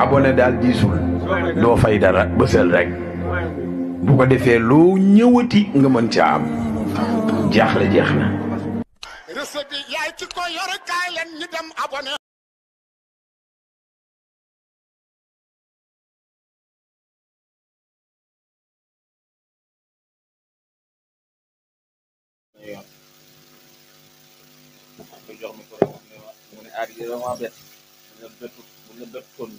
abonné daal diisul doo fay dara bësal rek bu ko defee loo ñëwati nga mën ca am jaaxle jeex na. recette bi yaay ci ko yore kaay leen ñu dem abonné. jox mi ko mu ne aar yi vraiment bett bu la bettoon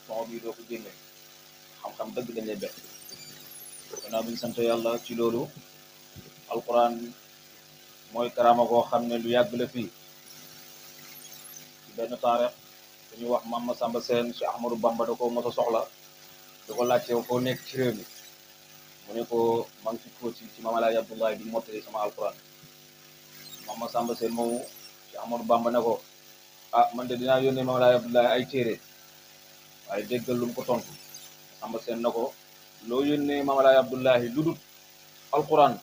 son bi doo ko génne xam-xam dëgg dañ lay bett gannaaw bi ñu sant yàlla ci loolu alquran mooy karaama koo xam ne lu yàgg la fii ci benn taarix dañuy wax Mame Samba Sène Cheikh Ahmadou Bamba da ko mos a soxla da ko laajte foo nekk ci réew mi mu ne ko maa ngi ci Kooti ci Mame Alaaji Abdoulaye di mottali sama alquran Mame Samba Sène moomu Cheikh Ahmadou Bamba ne ko ah man de dinaa yónnee Mame Alaaji Abdoulaye ay téere waaye déggal lu mu ko tontu Samba Sène na ko loo yónnee Mame Alaaji Abdoulaye lu dul alquran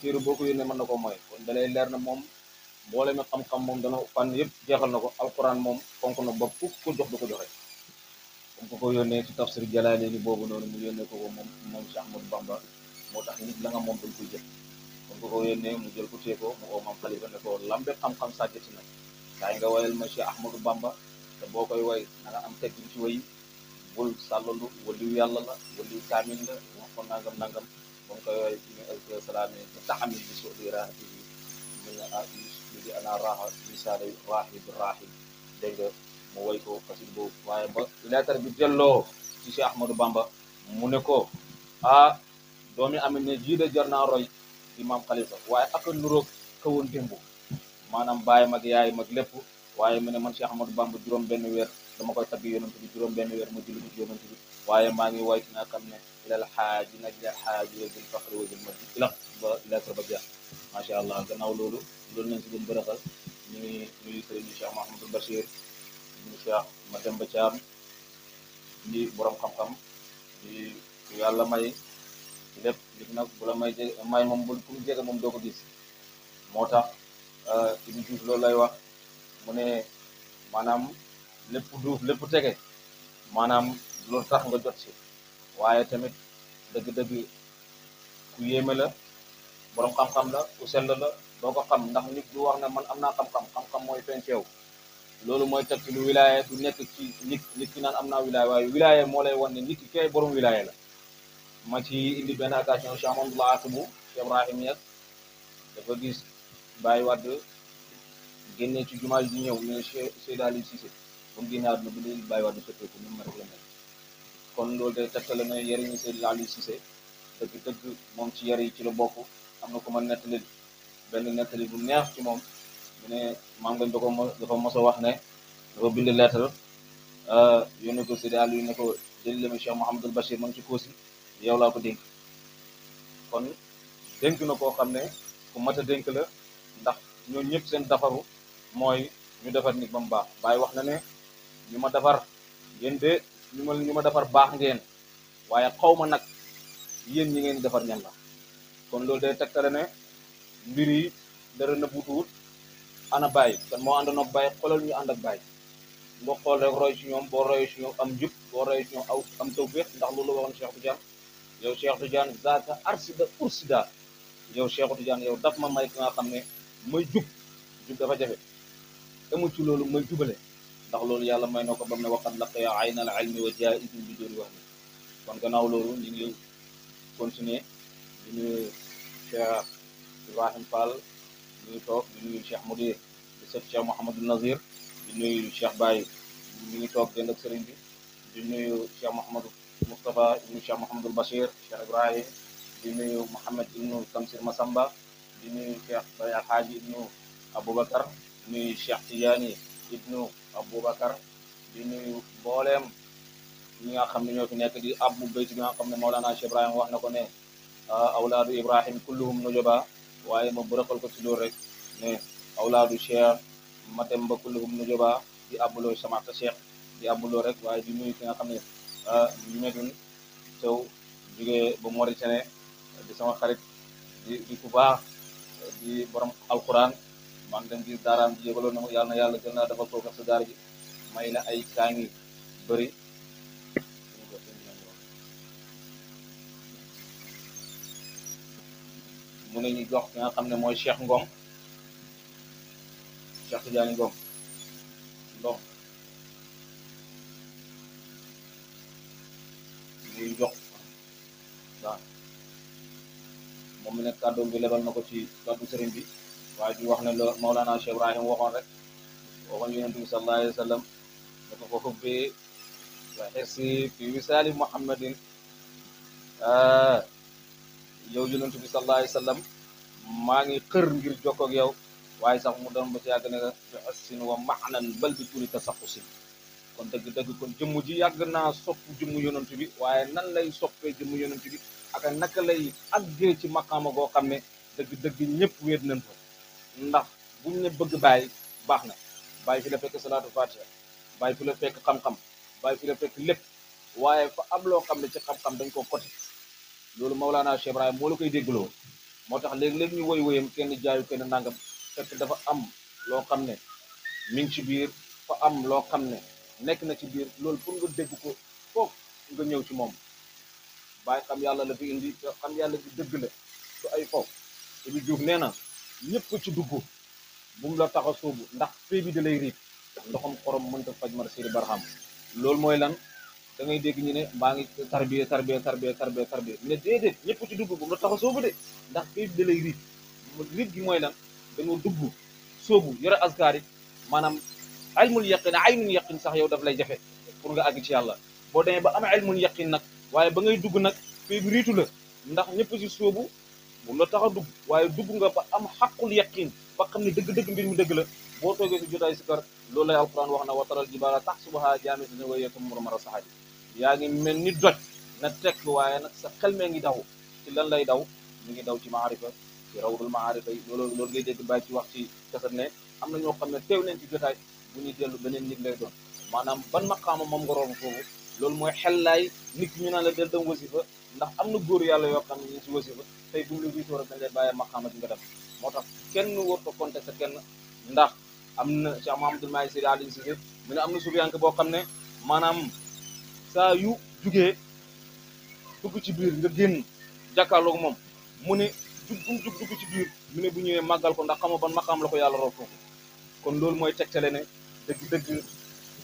téere boo ko yónnee mën na ko mooy kon dalay leer na moom mboole mi xam-xam moom dana fànn yëpp jeexal na ko alquran moom fonk na bopp ku ko jox du ko joxe comme ko yónnee ci tafsir Jalaaleeni boobu noonu mu yónnee ko moom Cheikh Ahmadou Bamba moo tax nit la nga moom dañ koy jël comme ko yónnee mu jël ko téye ko mu oo Maam Xalifa ne ko lambe xam-xam sàccati na kaay nga wayal ma Cheikh Ahmadou Bamba te boo koy way na nga am teggin ci way bul sàllalu waliyu yàlla la waliyu kaamil la wax ko nangam ba mu koy way ñu alka salaami taxamil bi sodi raati bi mu ne ah di ana raaxa lisaani raaxi bi raaxi dégg nga mu way ko fasil boobu waaye ba lettre bi delloo ci Cheikh Ahmadou Bamba mu ne ko ah doomi amin ne jii de jar naa roy di Maam Xalifa waaye ak a nuroog kawoon démb maanaam bàyyi mag yaay mag lépp waaye mu ne man Cheikh Ahmadou Bamba juróom benn weer dama koy tagg yonent bi juróom benn weer ma julli ci yonent bi waaye maa ngi way ki nga xam ne ilal xaaji naj la xaaji wa bil faqri wa bil majdi ilax ba lettre ba jeex macha allah gannaaw loolu nañ si gën bërëxal ñu ngi nuyu sëriñ Cheikh Mahamadou Bachir ñu Cheikh Mademba Thiam di borom xam-xam di yàlla may lépp nit nag bu la may moom bu mu jege moom doo ko gis moo tax Ibou Diouf loolu lay wax mu ne maanaam lépp duuf lépp tege maanaam loolu tax nga jot si waaye tamit dëgg-dëgg ku yéeme la borom xam-xam la ku sell la doo ko xam ndax nit du wax ne man am naa xam-xam mooy feeñ ci yow loolu mooy teg ci lu wilaya du nekk ci nit ki naan am naa wilaya waaye wilaya moo lay wan ne nit ki kay borom wilaya la ma ci indi benn occasion Cheikh Amadou Atibu Cheikh Ibrahim Niass dafa gis Baye Wade génnee ci jumaa ji ñëw mais Seydou Aliou Cissé ba mu génne àdduna bi léegi Baye Wade soppeeku ni mu mel la mel kon loolu day tegtale na yariñu Seydou Aliou Cissé dëgg moom ci yar yi ci la bokk am na ko ma nettali benn nettali bu neex ci moom mu ne maam nga dafa mos a wax ne dafa bind lettre yónnee ko Seydou Aliou ne ko jëli ma Cheikh Mouhamadul Bachir ma ngi ci Koosi yow laa ko dénk kon dénk na koo xam ne ku mat a dénk la ndax ñoo ñëpp seen defaru mooy ñu defar nit ba mu baax Baye wax na ne ñu ma defar yéen de ñu ma defar baax ngeen waaye xaw ma nag yéen ñi ngeen defar ñan la kon loolu day tegtale ne mbir yi dara na butuwut ana Baye kan moo àndoon ak Baye xoolal ñu ànd ak Baye nga xool rek roy ci ñoom boo royee ci ñoom am njub boo royee ci ñoom am tawfiq ndax loolu waxoon Cheikh Tidiane yow Cheikh Tidiane zaaka arsida ursida yow Cheikh Tidiane yow daf ma may ki nga xam ne may jub dafa jafe amul ci loolu may jubale ndax loolu yàlla may na ko ba mu ne waqad laqiya ayna al ilmi wa jaa'izun bi doon wax ni kon gannaaw loolu ñu ngi continuer di nuyu Cheikh Ibrahim Fall ñu ngi toog di nuyu Cheikh Moudir di sët Cheikh Mouhamadou Nazir di nuyu Cheikh Baye ñu ngi toog dend ak sëriñ bi di nuyu Cheikh Mouhamadou Moustapha ibnu Cheikh Mouhamadou Bachir Cheikh Ibrahim di nuyu Mouhamed ibnu Tamsir Masamba di nuyu Cheikh Baye Alhaaji ibnu Aboubacar di nuyu Cheikh Tidiane ibnu Aboubacar di nuyu mbooleem ñi nga xam ne ñoo fi nekk di abbu bayt bi nga xam ne Mawlana Cheikh Ibrahim wax na ko ne awlaadu Ibrahim kulluhum nujuba waaye ma bërëxal ko ci loolu rek ne awlaadu Cheikh Matemba kulluhum nujuba di abbuloo samata Cheikh di abbuloo rek waaye di nuyu ki nga xam ne Medun Sow jógee ba Mauritanie di sama xarit di ku baax di borom alquran man dem gis daaraam ji yëgaloon na yàlla na yàlla gën naa dafa toog ak sa daara ji may la ay kaangi bëri mu ne ñu jox ki nga xam ne mooy Cheikh Ngom Cheikh Tidiane Ngom Ngom ñuy jox waaw moom mi nekk kàddoom bi lebal na ko ci kàddu sëriñ bi waaye di wax ne la Maulana Cheikh Ibrahim waxoon rek waxoon yonent bi sallallahu alayhi wa sallam dafa ko xubbee wa xirsi fi wisaali muhammadin yow yonent bi sallallahu alayhi wa sallam maa ngi xër ngir jokkoo ak yow waaye sax mu doon ba ci yàgg ne nga fi assin wa maanan bal bi tuli tasaqusin kon dëgg-dëgg kon jëmm ji yàgg naa sopp jëmm yonent bi waaye nan lay soppee jëmm yonent bi ak naka lay àggee ci maqaama goo xam ne dëgg-dëgg ñëpp wéet nañ fa ndax buñ ne bëgg bàyyi baax na bàyyi fi la fekk salaatu fatiha bàyyi fi la fekk xam-xam bàyyi fi la fekk lépp waaye fa am loo xam ne ci xam-xam dañ ko côté loolu Maulana Cheikh Ibrahim moo la koy déggloo moo tax léegi-léegi ñu woy woyam kenn jaayu kenn nangam fekk dafa am loo xam ne mi ngi ci biir fa am loo xam ne nekk na ci biir loolu pour nga dégg ko foofu nga ñëw ci moom bàyyi xam yàlla la fi indi te xam yàlla bi dëgg la su ay foofu te bi Diouf nee na ñëpp ci dugg bu mu la tax a sóobu ndax pay bi da lay riib ndoxam xorom mënta faj mar siri barxam loolu mooy lan da ngay dégg ñu ne maa ngi tarbiya ñu ne déedéet ñëpp ci dugg bu mu la tax a sóobu de ndax pay bi da lay riib gi mooy lan dañoo dugg sóobu yore askar yi maanaam ilmul yaqin aynul yaqin sax yow daf lay jafe pour nga àgg ci yàlla boo demee ba am ilmul yaqin nag waaye ba ngay dugg nag pay bi riitu la ndax ñëpp ci sóobu bu la tax a dugg waaye dugg nga ba am xaqul yaqin ba xam ne dëgg-dëgg mbir mi dëgg la boo toogee si jotaay si kër loolu lay alquran wax na wataral jibaala taxsubuhaa jaamidatan wa hiya tamurru marra sahabi yaa ngi mel ni doj na tekk waaye nag sa xel mee ngi daw ci lan lay daw mi ngi daw ci maarifa ci rawdul maarifa yi loolu ngay dégg bàyyi ci wax ci kasat ne am na ñoo xam ne teew nañ ci jotaay bu ñuy dellu beneen nit lay doon maanaam ban maqaama moom nga romb foofu loolu mooy xellaay nit ñu naan la del dem wasifa ndax am na góor yàlla yoo xam ne ñu si wasifa tey bu ñu la wiitoo rek dañ lay bàyyee maqaama di nga dem moo tax kenn war ko contesté kenn ndax am na Cheikh Mahamadul Mahi Seydi Aliou Cissé mu ne am na sufiyanke boo xam ne maanaam saa yu jugee dugg ci biir nga génn jàkkaarloog moom mu ne jug dugg ci biir mu ne bu ñëwee màggal ko ndax xamoo ban maqaam la ko yàlla roof foofu kon loolu mooy tegtale ne dëgg-dëgg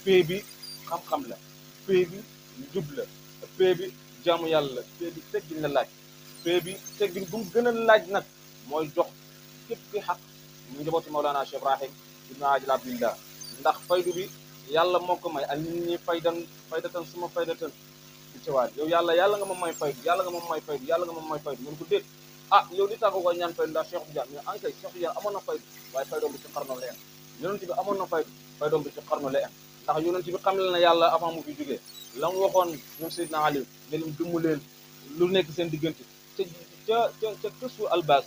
pay bi xam-xam la pay bi njub la pay bi jaamu yàlla la pay bi teggin la laaj pay bi teggin bu mu gën a laaj nag mooy jox képp ki xaq mu njabooti Maulana Cheikh Ibrahim ibn Ajil Abdillah ndax faydu bi yàlla moo ko may ak nit ñi faydatan suma faydatan di tewaat yow yàlla nga moom may faydu yàlla nga moom may faydu yàlla nga moom may faydu mun ko déet ah yow li tax ko ñaan faydu ndax Cheikh Tidiane mais ankay Cheikh Tidiane amoon na faydu waaye faydoom bi ci xarno la em yonent bi amoon na faydoom bi ci xarno la em ndax yonent bi xam na yàlla avant mu fi jógee la mu waxoon ñoom Seydina Ali ne leen dumu leen lu nekk seen diggante ca kësu albas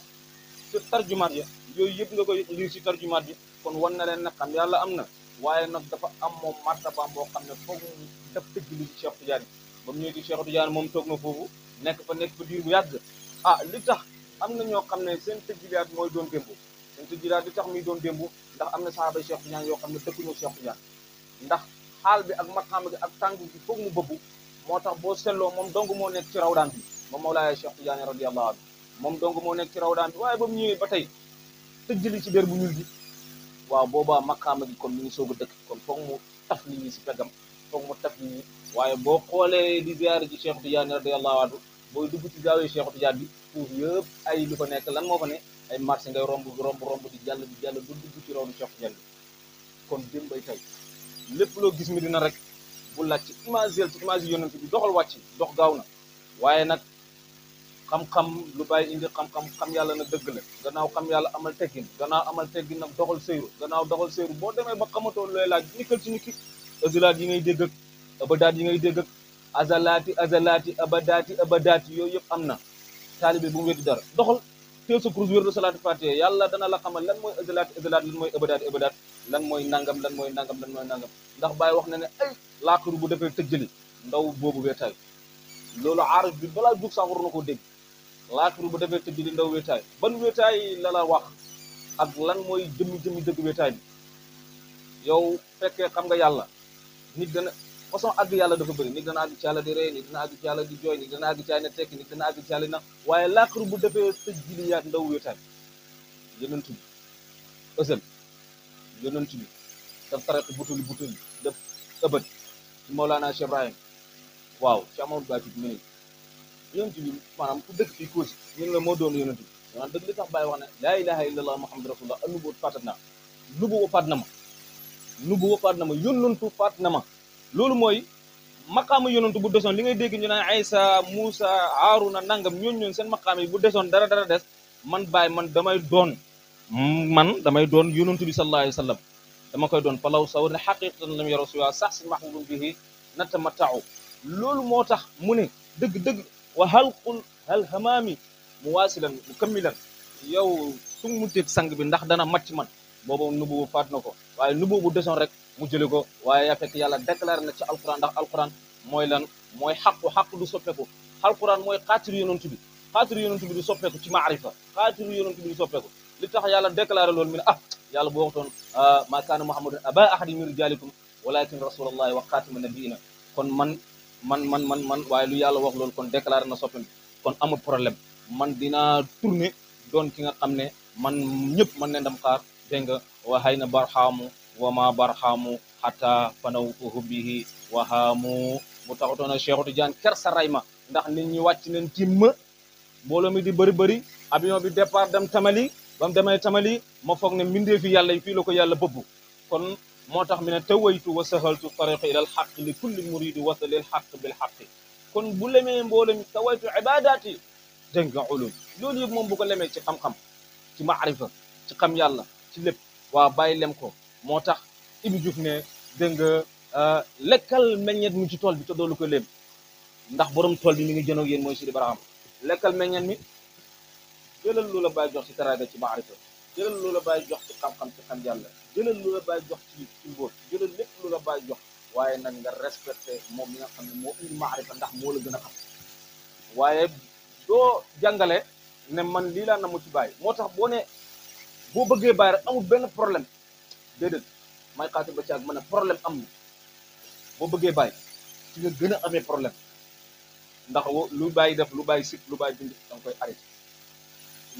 ca tarjumaat ya yooyu yëpp nga koy lire ci tarjumaat bi kon wan na leen nag xam yàlla am na waaye nag dafa am moom martabaam boo xam ne foog mu def tëgg li ci Cheikh Tidiane ba mu ñëwee ci Cheikh Tidiane moom toog na foofu nekk fa diir bu yàgg ah li tax am na ñoo xam ne seen tëjjilaat mooy doon démb seen tëjjilaat li tax muy doon démb ndax am na saxaaba Cheikh Tidiane yoo xam ne dëkkuñu Cheikh Tidiane ndax xaal bi ak maqaam gi ak tàng bi foog mu bëbbu moo tax boo seetloo moom dong moo nekk ci rawdaan bi moom Mawlaaya Cheikh Tidiane radiyallahu anhu moom dong moo nekk ci rawdaan bi waaye ba mu ñëwee ba tey tëjjali ci der bu ñuul bi waaw boobaa maqaama gi kon mi ngi soog a dëkk kon foog mu taf nit ñi si peggam foog mu taf nit ñi waaye boo xoolee di ziyaare ci Cheikh Tidiane radiyallahu anhu booy dugg ci gaawee Cheikh Tidiane bi foofu yëpp ay lu fa nekk lan moo fa ne ay marché ngay romb di jàll du dugg ci rawdu Cheikh Tidiane bi kon dem bay tey lépp loo gis mi dina rek bu laaj ci image yonent bi doxal wàcc dox gaaw na waaye nag xam-xam lu bàyyi indi xam yàlla na dëgg la gannaaw xam yàlla amal teggin nag doxal sëyru gannaaw doxal sëyru boo demee ba xamatoo looy laaj nikkal ci nit ki azalaat yi ngay dégg ak abadaat yi ngay dégg ak azalaati abadaati yooyu yëpp am na taalibe bu mu weddi dara doxal teel sa kurus wér salaatu fatiha yàlla dana la xamal lan mooy azalaati lan mooy abadaat lan mooy nangam ndax Baye wax na ne ay laaxiru bu defee tëjjali ndaw boobu weetaay loolu aarif bi balaa jug sax war na ko dégg laaxiru bu defee tëjjali ndaw weetaay ban weetaay la wax ak lan mooy jëmmi dëgg weetaay bi yow fekkee xam nga yàlla nit dana façon àgg yàlla dafa bëri nit dana àgg ci yàlla di ree nit dana àgg ci yàlla di jooy nit dana àgg ci yàlla ne tekki nit dana àgg ci yàlla na waaye laaxiru bu defee tëj jiliyaat ndaw wéetaay yonent bi ësal yonent bi daf tariq butuli def ëbët ci Mawlana Cheikh Ibrahim waaw ci amoon baati bi mu ne yonent bi maanaam ku dëkk fii Kossy ñun la moo doon yonent bi maanaam dëgg li tax bàyyi wax ne laa ilaha illallah muhammadu rasulullah an nubuwwatu faat na nubuwwa faat na ma nubuwwa faat na ma yonentu faat na ma loolu mooy maqaama yonentu bu desoon li ngay dégg ñu naan Aysa Muusa Haaruna nangam ñooñu seen maqaama yi bu desoon dara des man bàyyi man damay doon yonentu bi sallallahu alayhi wa sallam dama koy doon falaw saw ne xaqiqatan lam yaro siwa sax si mahbubun bihi natamataau loolu moo tax mu ne dëgg wa halqul hal hamaami mu waasilan mu kammilan yow su mu teg sang bi ndax dana mat ci man boobu nubu faat na ko waaye nubu bu desoon rek mu jële ko waaye yaa fekk yàlla déclaré na ci alquran ndax alquran mooy lan mooy xaqu du soppeeku alquran mooy xaatiru yonentu bi du soppeeku ci maarifa xaatiru yonentu bi du soppeeku li tax yàlla déclaré loolu mi ne yàlla boo waxtoon ma kaana muhammadun aba ahadin min rijalikum walakin rasulallahi wa xaatima nabiina kon man waaye lu yàlla wax loolu kon déclaré na soppam kon amul problème man dinaa tourner doon ki nga xam ne man ñëpp man ne ndam xaar dégg nga wa hay na barxaamu wa ma barxaamu xata fanawtuhu bihi wahaamu mu taxutoon a Cheikh Tidiane ker sa rayma ndax nit ñi wàcc nañ timma mbooloo mi di bëri avion bi départ dem Tamali ba mu demee Tamali ma foog ne mbindee fi yàlla yi fii la ko yàlla bëbbu kon moo tax mi ne tawaytu wa sahaltu tariqa ila al xaq li kulli muridi wasal lil xaq bil xaqi kon bu lemee mbooloo mi tawaytu ibadaati dégg nga ulum loolu yëpp moom bu ko lemee ci xam-xam ci maarifa ci xam yàlla ci lépp waa bàyyi lem ko moo tax Ibou Diouf ne dégg nga lekkal meññet mi ci tool bi te doolu ko léem ndax borom tool bi mi ngi jënoog yéen mooy Sidi Barham lekkal meññet mi jëlal lu la bàyyi jox ci teraanga ci maarifa jëlal lu la bàyyi jox ci xam-xam ci xam yàlla jëlal lu la bàyyi jox ci mbóot jëlal lépp lu la bàyyi jox waaye nag nga respecté moom mi nga xam ne moo indi maarifa ndax moo la gën a xam waaye doo jàngale ne man lii laa na mu ci bàyyi moo tax boo bëggee bàyyi rek amul benn problème déedéet may xaatir ba ci ak mën a problème am na boo bëggee bàyyi ci nga gën a amee problème ndax lu bàyyi def lu bàyyi sip lu bàyyi bind da nga koy arrêté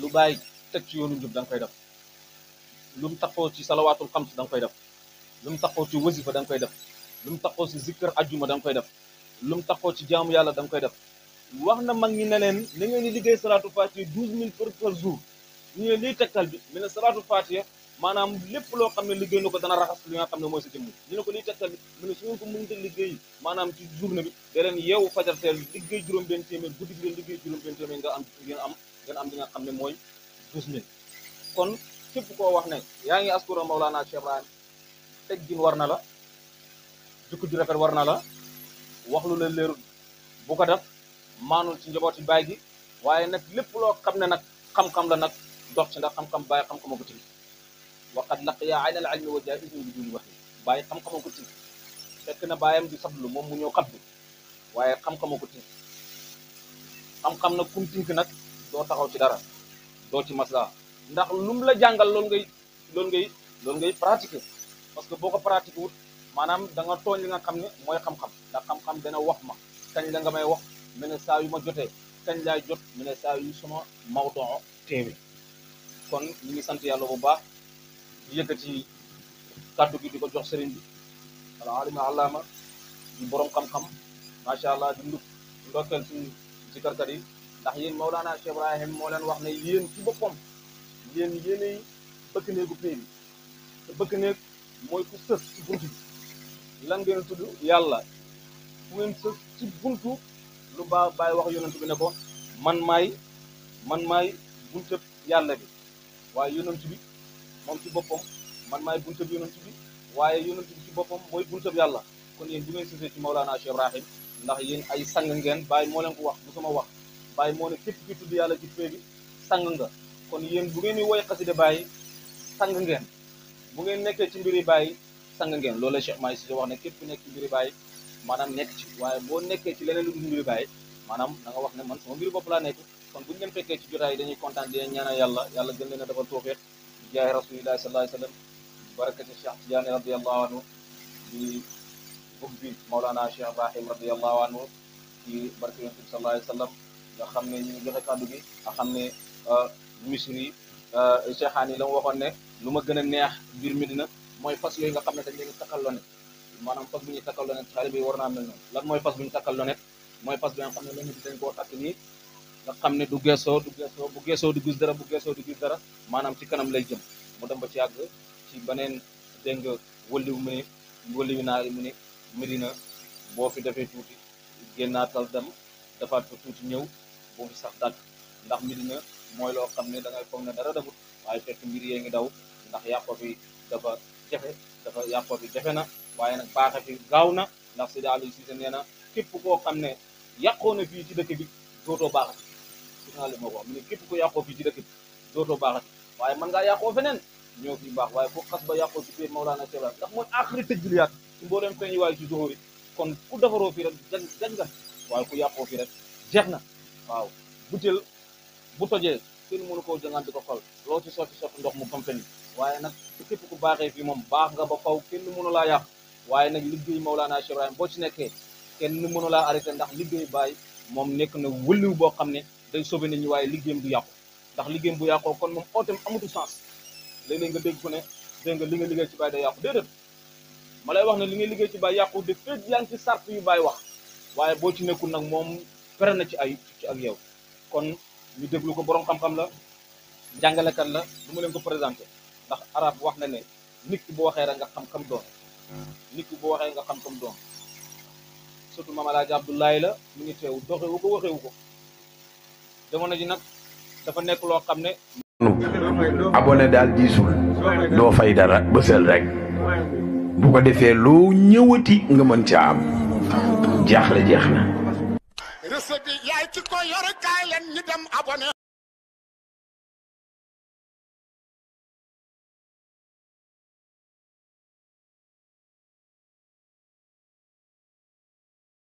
lu bàyyi teg ci yoonu njub da nga koy def lu mu taxoo ci salawaatul xams da nga koy def lu mu taxoo ci wasifa da nga koy def lu mu taxoo ci zikkër ajjuma da nga koy def lu mu taxoo ci jaamu yàlla da nga koy def wax na mag ñi ne leen na ngeen di liggéey salaatul fatiha 12000 par jour ñu ne lii tegtal bi mu ne salaatul fatiha maanaam lépp loo xam ne liggéey na ko dana raxas li nga xam ne mooy sa jëmm ñu ne ko lii tegtal bi mu ne su ngeen ko mënta liggéey maanaam ci journée bi da leen yeewu fajar teel liggéey juróom-benn téeméer guddi gi leen liggéey juróom-benn téeméer nga am li nga xam ne mooy 12000 kon képp koo wax ne yaa ngi askura Mawlana Cheikh Ibrahim teggin war na la jikko ju rafet war na la wax lu la leerul bu ko def maanul ci njabooti baay gi waaye nag lépp loo xam ne nag xam-xam la nag dox ci ndax xam-xam bàyyi xam-xama ko tigi waqad laqiya ayna al ilmi wa jaa ismi bi duni waxi bàyyi xam-xama ko tigi fekk na bàyyam di sablu moom mu ñëw xabdu waaye xam-xama ko tigi xam-xam nag kum tink nag doo taxaw ci dara doo ci masla ndax lum la jàngal loolu ngay pratiquer parce que boo ko pratiquer wut maanaam da nga tooñ li nga xam ne mooy xam-xam ndax xam-xam dana wax ma kañ la nga may wax mu ne saa yu ma jotee kañ laay jot mu ne saa yu sama mawdoo teewe kon ñu ngi sant yàlla bu baax di yëkkati kàddu gi di ko jox sëriñ bi wala alima allama di borom xam-xam macha allah di ndokkeel suñu zikarkat yi ndax yéen Mawlana Cheikh Ibrahim moo leen wax ne yéen ci boppam yéenay bëkk néegu pay bi te bëkk néeg mooy ku sës ci buntu bi lan ngeen tudd yàlla fu ngeen sës ci buntu lu bàyyi wax yonent bi ne ko man maay buntëb yàlla bi waaye yonent bi moom ci boppam man maay buntëb yonent bi waaye yonent bi ci boppam mooy buntëb yàlla kon yéen bu ngeen sësee ci Mawlana Cheikh Ibrahim ndax yéen ay sang ngeen bàyyi moo leen ko wax bu sama wax bàyyi moo ne képp ki tudd yàlla ci pay bi sang nga kon yéen bu ngeen di woy xasida bàyyi sang ngeen bu ngeen nekkee ci mbiri bàyyi sang ngeen loolu la Cheikh Mahi si wax ne képp ku nekk ci mbiri bàyyi maanaam nekk ci waaye boo nekkee ci leneen lu dul mbiri bàyyi maanaam da nga wax ne man sama mbiri bopp laa nekk kon bu ñu leen fekkee ci jotaay dañuy kontaan di ñaanal yàlla gën leen a defal tawfiq di jaay rasulillahi sallallahu alayhi wasallam barakati Cheikh Tidiane radiyallahu anhu di ubbi Mawlana Cheikh Ibrahim radiyallahu anhu ci barke yonent bi sallallahu alayhi wa sallam nga xam ne ñu ngi joxe kàddu gi nga xam ne misri Cheikhaan yi la mu waxoon ne lu ma gën a neex biir Medina mooy fas yooyu nga xam ne dañ leen takkal lonet maanaam fas bu ñuy takkal lonet xale bi war naa mel noonu lan mooy fas bu ñu takkal lonet mooy fas bi nga xam ne lonet bi dañ koo takk nii nga xam ne du geesoo bu geesoo du gis dara bu geesoo du gis dara maanaam ci kanam lay jëm mu dem ba ci àgg ci beneen dégg nga wëlliwu naa yi mu ne Medina boo fi defee tuuti génnaatal dem defaat fa tuuti ñëw boo fi sax dàgg ndax Medina mooy loo xam ne da ngay foog ne dara defut waaye fekk mbir yee ngi daw ndax yàqoo fi dafa yàqoo fi jafe na waaye nag baaxe fi gaaw na ndax Seydi Aliou Cissé nee na képp koo xam ne yàqoo na fii ci dëkk bi dootoo baaxati li moo ko mu ne képp ko yàqoo fii ci dëkk bi dootoo baaxati waaye mën ngaa yàqoo feneen ñoo fi baax waaye foo xas ba yàqoo ci biir Mawlana Cheikh Ibrahim ndax mooy aaxiri tëjliyaat ci mbooleem feeñ waaye ci zuhur yi kon ku defaroo fii rek jag nga waaye ku yàqoo fii rek jeex na waaw butéel bu tojee kenn mënu koo jëngaan di ko xol loo ci sotti ndox mu fompeni waaye nag képp ku baaxee fii moom baax nga ba faw kenn mënu laa yàq waaye nag liggéey Mawlana Cheikh Ibrahim boo ci nekkee kenn mënu laa arrêté ndax liggéey baay moom nekk na wëliw boo xam ne day sauvé nit ñi waaye liggéeyam du yàqu ndax liggéeyam bu yàqoo kon moom ootem amatu sens léeg-léeg nga dégg ko ne dégg nga li nga liggéey ci baay day yàqu déedéet ma lay wax ne li ngay liggéey ci baay yàqu de féeg yaa ngi ci sart yu baay wax waaye boo ci nekkul nag moom pere na ci ak yow kon ñu déglu ko borom xam-xam la jàngalekat la du ma leen ko présenté ndax arab wax na ne nit ki bu waxee rek nga xam kam doon nit ki bu waxee nga xam kam doon surtout Maam Alaaji Abdoulaye la mu ngi teew doxewu ko waxewu ko jamono ji nag dafa nekk loo xam ne abonné daal diisul doo fay dara bësal rek bu ko defee loo ñëwati nga mën ca am jaaxle jeex na recette bi yaay ci ko yor kaay leen ñu dem abonné